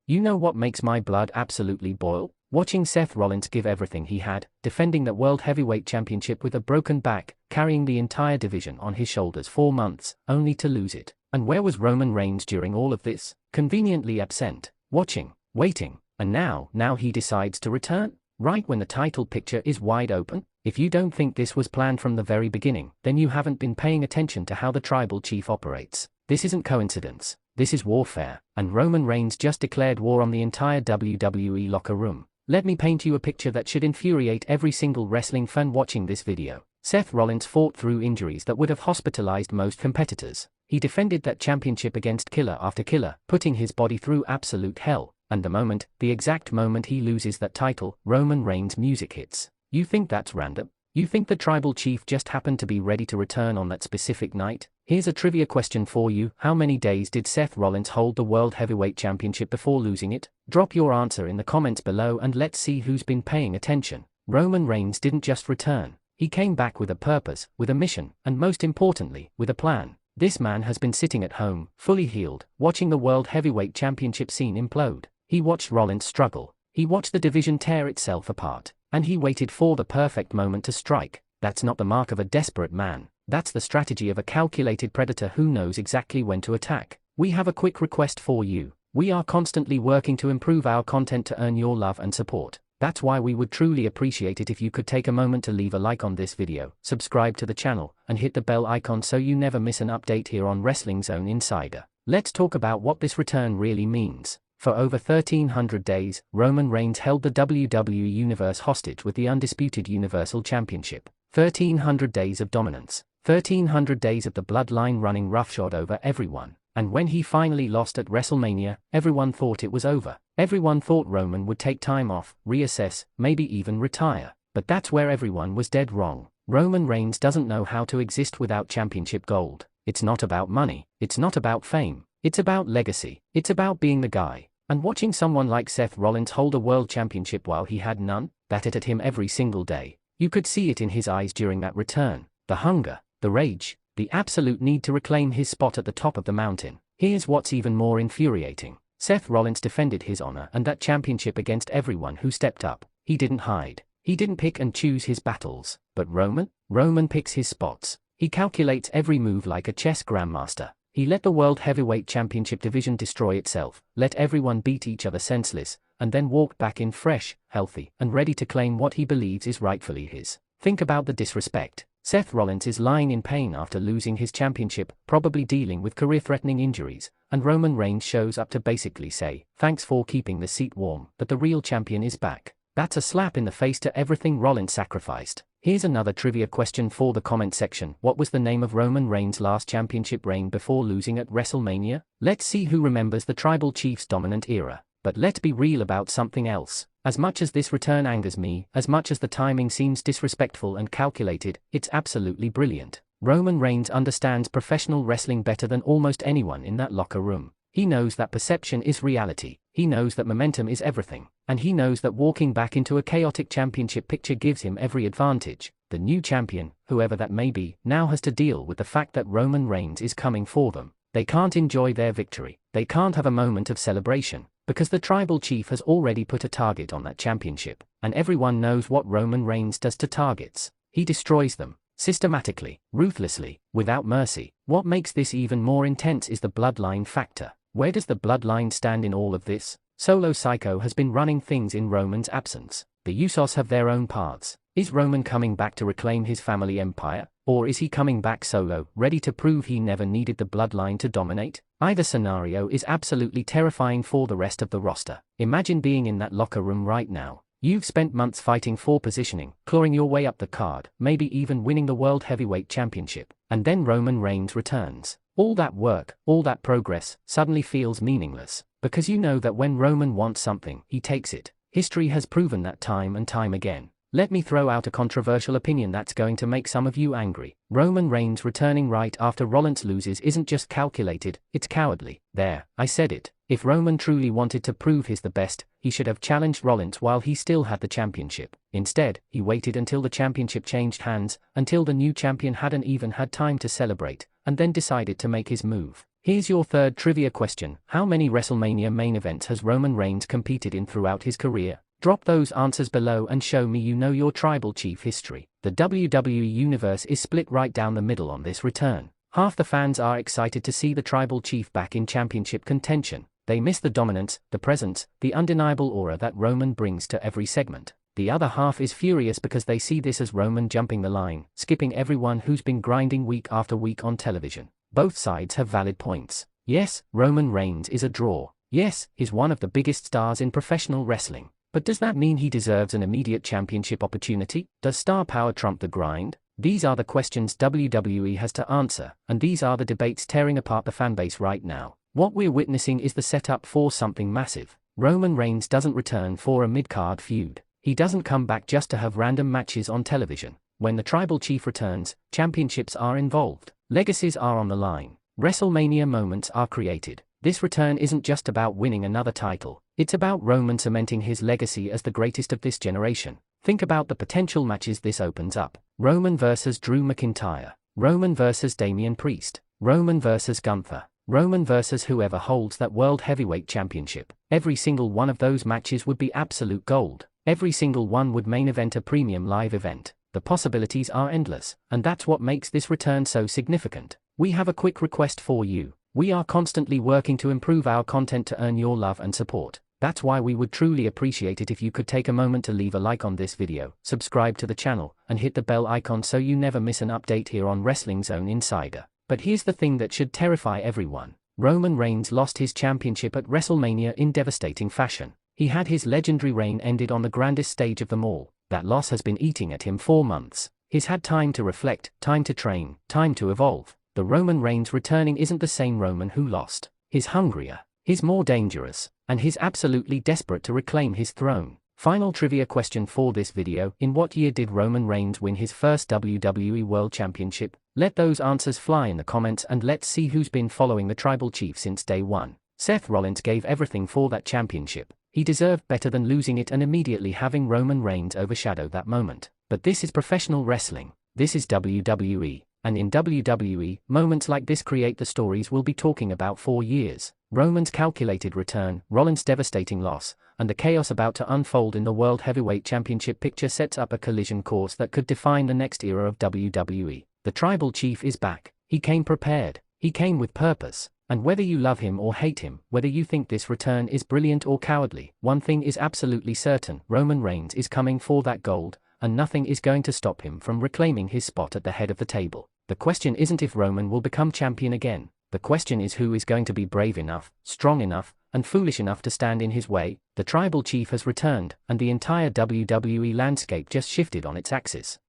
You know what makes my blood absolutely boil? Watching Seth Rollins give everything he had, defending that World Heavyweight Championship with a broken back, carrying the entire division on his shoulders 4 months, only to lose it. And where was Roman Reigns during all of this? Conveniently absent, watching, waiting, and now he decides to return? Right when the title picture is wide open? If you don't think this was planned from the very beginning, then you haven't been paying attention to how the tribal chief operates. This isn't coincidence. This is warfare, and Roman Reigns just declared war on the entire WWE locker room. Let me paint you a picture that should infuriate every single wrestling fan watching this video. Seth Rollins fought through injuries that would have hospitalized most competitors. He defended that championship against killer after killer, putting his body through absolute hell, and the exact moment he loses that title, Roman Reigns' music hits. You think that's random? You think the tribal chief just happened to be ready to return on that specific night? Here's a trivia question for you. How many days did Seth Rollins hold the World Heavyweight Championship before losing it? Drop your answer in the comments below and let's see who's been paying attention. Roman Reigns didn't just return. He came back with a purpose, with a mission, and most importantly, with a plan. This man has been sitting at home, fully healed, watching the World Heavyweight Championship scene implode. He watched Rollins struggle. He watched the division tear itself apart. And he waited for the perfect moment to strike. That's not the mark of a desperate man. That's the strategy of a calculated predator who knows exactly when to attack. We have a quick request for you. We are constantly working to improve our content to earn your love and support. That's why we would truly appreciate it if you could take a moment to leave a like on this video, subscribe to the channel, and hit the bell icon so you never miss an update here on Wrestling Zone Insider. Let's talk about what this return really means. For over 1,300 days, Roman Reigns held the WWE Universe hostage with the undisputed Universal Championship. 1,300 days of dominance. 1,300 days of the Bloodline running roughshod over everyone. And when he finally lost at WrestleMania, everyone thought it was over. Everyone thought Roman would take time off, reassess, maybe even retire. But that's where everyone was dead wrong. Roman Reigns doesn't know how to exist without championship gold. It's not about money. It's not about fame. It's about legacy. It's about being the guy. And watching someone like Seth Rollins hold a world championship while he had none, that ate at him every single day. You could see it in his eyes during that return. The hunger, the rage, the absolute need to reclaim his spot at the top of the mountain. Here's what's even more infuriating. Seth Rollins defended his honor and that championship against everyone who stepped up. He didn't hide. He didn't pick and choose his battles. But Roman picks his spots. He calculates every move like a chess grandmaster. He let the World Heavyweight Championship division destroy itself, let everyone beat each other senseless, and then walked back in fresh, healthy, and ready to claim what he believes is rightfully his. Think about the disrespect. Seth Rollins is lying in pain after losing his championship, probably dealing with career-threatening injuries, and Roman Reigns shows up to basically say, "Thanks for keeping the seat warm, but the real champion is back." That's a slap in the face to everything Rollins sacrificed. Here's another trivia question for the comment section. What was the name of Roman Reigns' last championship reign before losing at WrestleMania? Let's see who remembers the tribal chief's dominant era. But let's be real about something else. As much as this return angers me, as much as the timing seems disrespectful and calculated, it's absolutely brilliant. Roman Reigns understands professional wrestling better than almost anyone in that locker room. He knows that perception is reality. He knows that momentum is everything. And he knows that walking back into a chaotic championship picture gives him every advantage. The new champion, whoever that may be, now has to deal with the fact that Roman Reigns is coming for them. They can't enjoy their victory. They can't have a moment of celebration, because the tribal chief has already put a target on that championship. And everyone knows what Roman Reigns does to targets. He destroys them. Systematically, ruthlessly, without mercy. What makes this even more intense is the bloodline factor. Where does the bloodline stand in all of this? Solo Psycho has been running things in Roman's absence. The Usos have their own paths. Is Roman coming back to reclaim his family empire? Or is he coming back solo, ready to prove he never needed the bloodline to dominate? Either scenario is absolutely terrifying for the rest of the roster. Imagine being in that locker room right now. You've spent months fighting for positioning, clawing your way up the card, maybe even winning the World Heavyweight Championship. And then Roman Reigns returns. All that work, all that progress, suddenly feels meaningless. Because you know that when Roman wants something, he takes it. History has proven that time and time again. Let me throw out a controversial opinion that's going to make some of you angry. Roman Reigns returning right after Rollins loses isn't just calculated, it's cowardly. There, I said it. If Roman truly wanted to prove he's the best, he should have challenged Rollins while he still had the championship. Instead, he waited until the championship changed hands, until the new champion hadn't even had time to celebrate, and then decided to make his move. Here's your third trivia question. How many WrestleMania main events has Roman Reigns competed in throughout his career? Drop those answers below and show me you know your tribal chief history. The WWE Universe is split right down the middle on this return. Half the fans are excited to see the tribal chief back in championship contention. They miss the dominance, the presence, the undeniable aura that Roman brings to every segment. The other half is furious because they see this as Roman jumping the line, skipping everyone who's been grinding week after week on television. Both sides have valid points. Yes, Roman Reigns is a draw. Yes, he's one of the biggest stars in professional wrestling. But does that mean he deserves an immediate championship opportunity? Does star power trump the grind? These are the questions WWE has to answer, and these are the debates tearing apart the fanbase right now. What we're witnessing is the setup for something massive. Roman Reigns doesn't return for a mid-card feud. He doesn't come back just to have random matches on television. When the tribal chief returns, championships are involved. Legacies are on the line. WrestleMania moments are created. This return isn't just about winning another title. It's about Roman cementing his legacy as the greatest of this generation. Think about the potential matches this opens up. Roman vs. Drew McIntyre. Roman vs. Damian Priest. Roman vs. Gunther. Roman vs. whoever holds that World Heavyweight Championship. Every single one of those matches would be absolute gold. Every single one would main event a premium live event. The possibilities are endless, and that's what makes this return so significant. We have a quick request for you. We are constantly working to improve our content to earn your love and support. That's why we would truly appreciate it if you could take a moment to leave a like on this video, subscribe to the channel, and hit the bell icon so you never miss an update here on Wrestling Zone Insider. But here's the thing that should terrify everyone. Roman Reigns lost his championship at WrestleMania in devastating fashion. He had his legendary reign ended on the grandest stage of them all. That loss has been eating at him for months. He's had time to reflect, time to train, time to evolve. The Roman Reigns returning isn't the same Roman who lost. He's hungrier, he's more dangerous, and he's absolutely desperate to reclaim his throne. Final trivia question for this video. In what year did Roman Reigns win his first WWE World Championship? Let those answers fly in the comments and let's see who's been following the tribal chief since day one. Seth Rollins gave everything for that championship. He deserved better than losing it and immediately having Roman Reigns overshadow that moment. But this is professional wrestling. This is WWE. And in WWE, moments like this create the stories we'll be talking about for years. Roman's calculated return, Rollins' devastating loss, and the chaos about to unfold in the World Heavyweight Championship picture sets up a collision course that could define the next era of WWE. The tribal chief is back. He came prepared. He came with purpose. And whether you love him or hate him, whether you think this return is brilliant or cowardly, one thing is absolutely certain: Roman Reigns is coming for that gold, and nothing is going to stop him from reclaiming his spot at the head of the table. The question isn't if Roman will become champion again. The question is who is going to be brave enough, strong enough, and foolish enough to stand in his way. The tribal chief has returned, and the entire WWE landscape just shifted on its axis.